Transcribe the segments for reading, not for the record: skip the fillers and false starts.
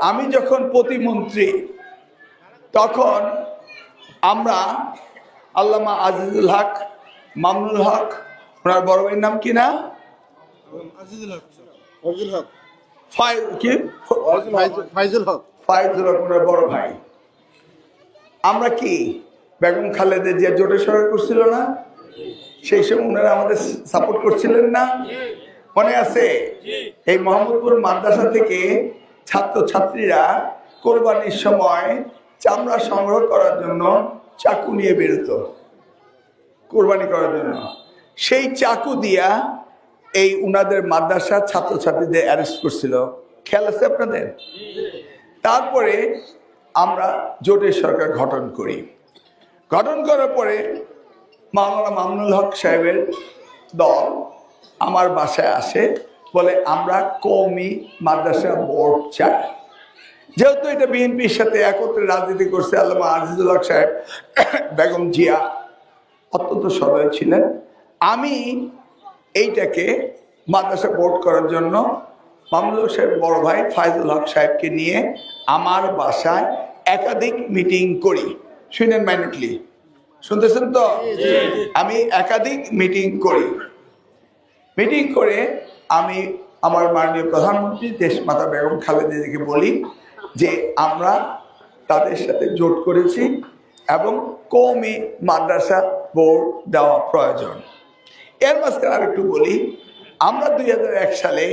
আমি যখন প্রতিমন্ত্রী তখন আমরা আল্লামা আজিজুল হক, মামুনুল হক, ওনার বড় ভাইয়ের নাম কি না, ফাইজুল হক, ওনার বড় ভাই, আমরা কি বেগম খালেদা জিয়া জোটে সরকার করছিল না? সেই সময় ওনারা আমাদের সাপোর্ট করছিলেন না? মনে আছে? এই মোহাম্মদপুর মাদ্রাসা থেকে ছাত্রছাত্রীরা কোরবানির সময় চামড়া সংগ্রহ করার জন্য চাকু নিয়ে বেরোতো কোরবানি করার জন্য। সেই চাকু দিয়া এই উনাদের মাদ্রাসার ছাত্রছাত্রীদের অ্যারেস্ট করছিল, খেয়াল আছে আপনাদের? তারপরে আমরা জোটের সরকার গঠন করি। গঠন করার পরে মাওলানা মামুনুল হক সাহেবের দল আমার বাসায় আসে, বলে আমরা কওমি মাদ্রাসা বোর্ড চাই। যেহেতু এটা বিএনপির সাথে একত্রে রাজনীতি করছে আল্লামা আজিজুল হক সাহেব, বেগম জিয়া অত্যন্ত সদয় ছিলেন, আমি এইটাকে মাদ্রাসা বোর্ড করার জন্য মামুনুল সাহেব বড় ভাই ফাইজুল হক সাহেবকে নিয়ে আমার বাসায় একাধিক মিটিং করি। শুনেন মাইনুটলি, শুনতেছেন তো? আমি একাধিক মিটিং করি। মিটিং করে আমি আমার মাননীয় প্রধানমন্ত্রী দেশমাতা বেগম খালেদা জিয়াকে বলি যে আমরা তাদের সাথে জোট করেছি এবং কওমি মাদ্রাসা বোর্ড দেওয়া প্রয়োজন। এর মাঝখানে আরেকটু বলি, আমরা 2001 সালে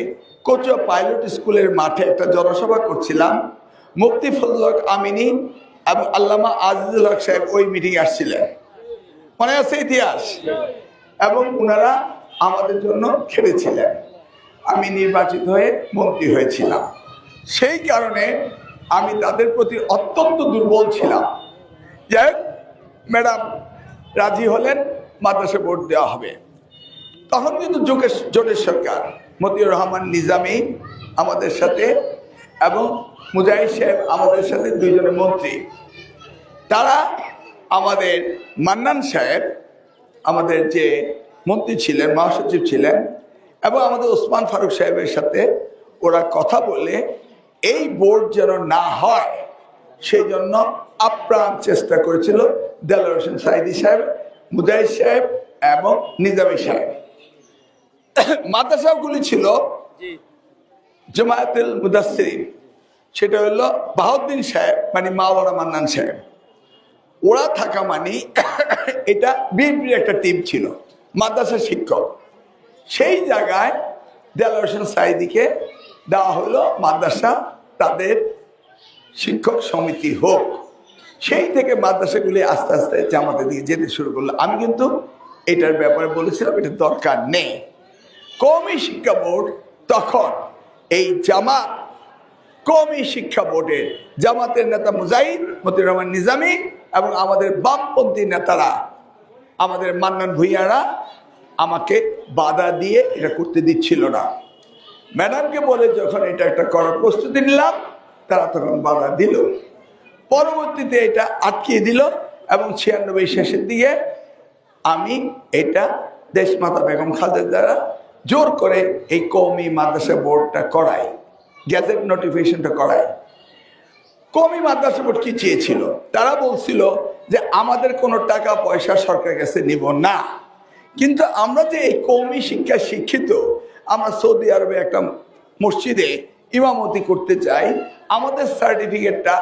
কচুয়া পাইলট স্কুলের মাঠে একটা জনসভা করছিলাম। মুফতি ফজলুল হক আমিনী এবং আল্লামা আজিজুল হক সাহেব ওই মিটিং আসছিলেন, মনে আছে ইতিহাস? এবং ওনারা আমাদের জন্য খেলেছিলেন। আমি নির্বাচিত হয়ে মন্ত্রী হয়েছিলাম। সেই কারণে আমি তাদের প্রতি অত্যন্ত দুর্বল ছিলাম। যাই ম্যাডাম রাজি হলেন, মাদ্রাসা বোর্ড দেওয়া হবে। তখন কিন্তু জোটের সরকার, মতিউর রহমান নিজামী আমাদের সাথে এবং মুজাহিদ সাহেব আমাদের সাথে, দুইজনের মন্ত্রী। তারা আমাদের মান্নান সাহেব আমাদের যে মন্ত্রী ছিলেন, মহাসচিব ছিলেন, এবং আমাদের ওসমান ফারুক সাহেবের সাথে ওরা কথা বলে এই বোর্ড যেন না হয় সেই জন্য আপ্রাণ চেষ্টা করেছিল দেলোয়ার হোসেন সাইদি সাহেব, মুজাহিদ সাহেব এবং নিজামী সাহেব। মাদ্রাসাগুলি ছিল জামায়াতুল মুদাসসিরিন, সেটা হলো বাহাউদ্দিন সাহেব মানে মাওলানা মান্নান সাহেব। ওরা থাকা মানে এটা বিএনপির একটা টিম ছিল, মাদ্রাসা শিক্ষক। সেই জায়গায় দেলোয়ার হোসেন সাইদিকে দেওয়া হলো মাদ্রাসা তাদের শিক্ষক সমিতি হোক। সেই থেকে মাদ্রাসাগুলি আস্তে আস্তে জামাতের দিকে যেতে শুরু করলো। আমি কিন্তু এটার ব্যাপারে বলেছিলাম এটা দরকার নেই। কওমি শিক্ষা বোর্ড তখন এই জামাত, কওমি শিক্ষা বোর্ডের জামাতের নেতা মুজাহিদ, মতিউর রহমান নিজামী এবং আমাদের বামপন্থী নেতারা, আমাদের মান্নান ভূঁইয়ারা আমাকে বাধা দিয়ে এটা করতে দিচ্ছিল না। ম্যাডামকে বলে যখন এটা একটা করার প্রস্তুতি নিলাম, তারা তখন বাধা দিল। পরবর্তীতে এটা আটকিয়ে দিল এবং 96 শেষের দিকে আমি এটা দেশমাতা বেগম খালেদা দ্বারা জোর করে এই কওমি মাদ্রাসা বোর্ডটা করাই, গ্যাজেট নোটিফিকেশনটা করাই। কওমি মাদ্রাসা বোর্ড কি চেয়েছিল? তারা বলছিল যে আমাদের কোনো টাকা পয়সা সরকারের কাছে নিব না, কিন্তু আমরা যে এই কওমি শিক্ষায় শিক্ষিত, আমরা সৌদি আরবে একটা মসজিদে ইমামতি করতে চাই, আমাদের সার্টিফিকেটটা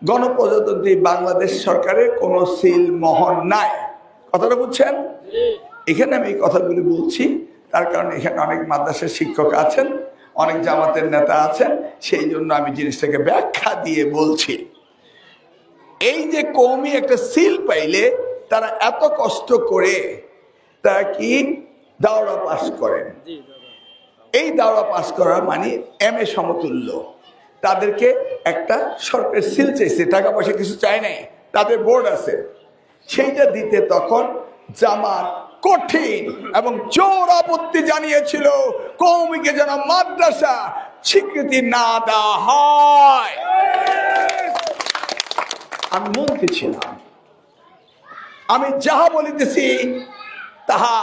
গণপ্রজাতন্ত্রী বাংলাদেশ সরকারের কোনো সিল মোহর নাই। কথাটা বুঝছেন? এখানে আমি এই কথাগুলি বলছি তার কারণে এখানে অনেক মাদ্রাসার শিক্ষক আছেন, অনেক জামাতের নেতা আছেন, সেই জন্য আমি জিনিসটাকে ব্যাখ্যা দিয়ে বলছি। এই যে কওমি একটা সিল পাইলে তারা এত কষ্ট করে তারা কি দাওরা পাস করেন। এই দাওরা পাস করা মানে MA সমতুল্য। তাদেরকে একটা সরকারের সিল চাইছে, টাকা পয়সা কিছু চায় নাই, তাদের বোর্ড আছে। সেইটা দিতে তখন জামাত কঠিন এবং জোর আপত্তি জানিয়েছিল, কওমিকে যেন মাদ্রাসা স্বীকৃতি না দেওয়া হয়। আমি মন্ত্রী ছিলাম, আমি যাহা বলিতেছি তাহা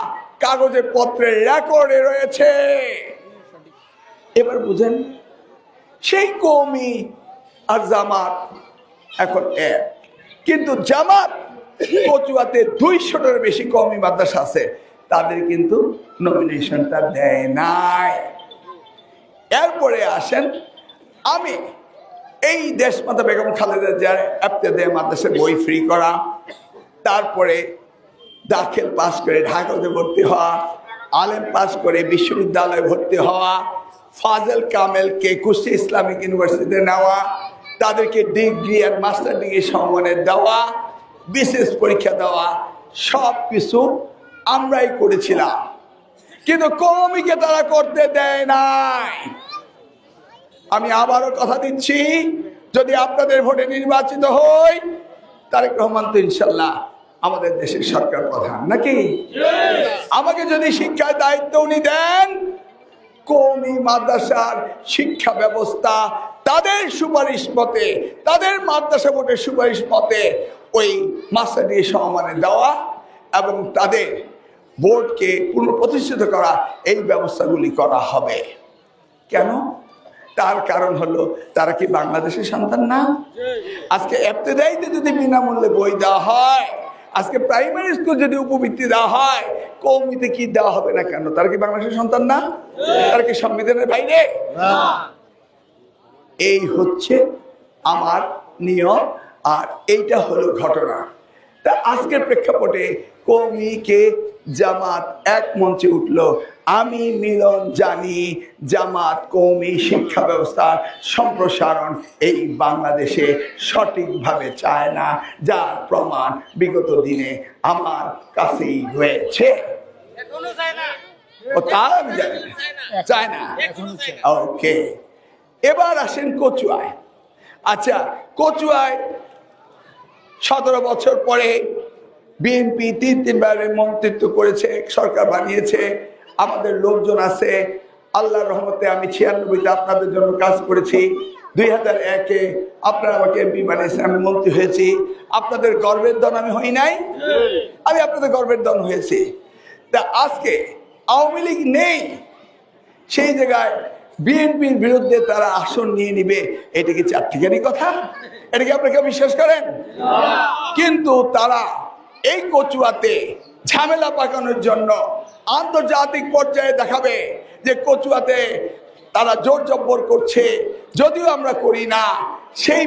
কাগজে পত্রে রেকর্ডে রয়েছে। এবার বুঝেন, সেই কওমি আর জামাত এখন এক। কিন্তু জামাত কচুয়াতে 200টার বেশি কওমি মাদ্রাসা আছে, তাদের কিন্তু নমিনেশনটা দেয় নাই। এরপরে আসেন, আমি এই দেশমাতা বেগম খালেদা জিয়ার ইবতেদায়ী মাদ্রাসার বই ফ্রি করা, তারপরে দাখিল পাস করে ঢাকাতে ভর্তি হওয়া, আলেম পাস করে বিশ্ববিদ্যালয়ে ভর্তি হওয়া, ফাজল কামেলকে কুষ্টিয়া ইসলামিক ইউনিভার্সিটিতে নেওয়া, তাদেরকে ডিগ্রি আর মাস্টার ডিগ্রি সম্মানে দেওয়া, বিশেষ পরীক্ষা দেওয়া, সব কিছু আমরাই করেছিলাম। কিন্তু কওমিকে তারা করতে দেয় নাই। আমি আবারও কথা দিচ্ছি, যদি আপনাদের ভোটে নির্বাচিত হই, তারেক রহমান তো ইনশাল্লাহ আমাদের দেশের সরকার প্রধান নাকি? আমাকে যদি শিক্ষার দায়িত্ব উনি দেন, কওমি মাদ্রাসার শিক্ষা ব্যবস্থা তাদের সুপারিশ মতে, তাদের মাদ্রাসা বোর্ডের সুপারিশ মতে ওই মাস্টার ডিগ্রি সম্মানে দেওয়া এবং তাদের বোর্ডকে পুনঃপ্রতিষ্ঠিত করা, এই ব্যবস্থাগুলি করা হবে। কেন? তার কারণ হলো, তারা কি বাংলাদেশের সন্তান না? আজকে ইবতেদায়ীতে যদি বিনামূল্যে বই দেওয়া হয়, আজকে প্রাইমারি স্কুল যদি উপবৃত্তি দেওয়া হয়, কওমিতে কি দেওয়া হবে না কেন? তারা কি বাংলাদেশের সন্তান না? তারা কি সংবিধানের বাইরে? এই হচ্ছে আমার নিয়ম, আর এইটা হলো ঘটনা। তা আজকের প্রেক্ষাপটে কওমিকে জামাত এক মঞ্চে উঠলো। আমি মিলন জানি জামাত কওমি শিক্ষা ব্যবস্থার সম্প্রসারণ এই বাংলাদেশে সঠিকভাবে চায় না, যার প্রমাণ বিগত দিনে আমার কাছেই রয়েছে। ও তা আমি জানি না, চায় না। ওকে, এবার আসেন কচুয়ায়। আচ্ছা, কচুয়ায় 17 বছর পরে বিএনপি 3-3বারের মন্ত্রিত্ব করেছে, সরকার বানিয়েছে, আমাদের লোকজন আছে। আল্লাহর রহমতে আমি 96-তে আপনাদের জন্য কাজ করেছি। 2001-এ আপনারা আমাকে এমপি বানিয়েছেন, আমি মন্ত্রী হয়েছি। আপনাদের গর্বের ধন আমি হই নাই? আমি আপনাদের গর্বের ধন হয়েছি। তা আজকে আওয়ামী লীগ নেই, সেই জায়গায় বিএনপির বিরুদ্ধে তারা আসন নিয়ে নিবে, এটা কি চারটিখানি কথা? এটা কি আপনাকে বিশ্বাস করেন? কিন্তু তারা এই কচুয়াতে ঝামেলা পাকানোর জন্য আন্তর্জাতিক পর্যায়ে দেখাবে যে কচুয়াতে তারা জোর জব্বর করছে, যদিও আমরা করি না। সেই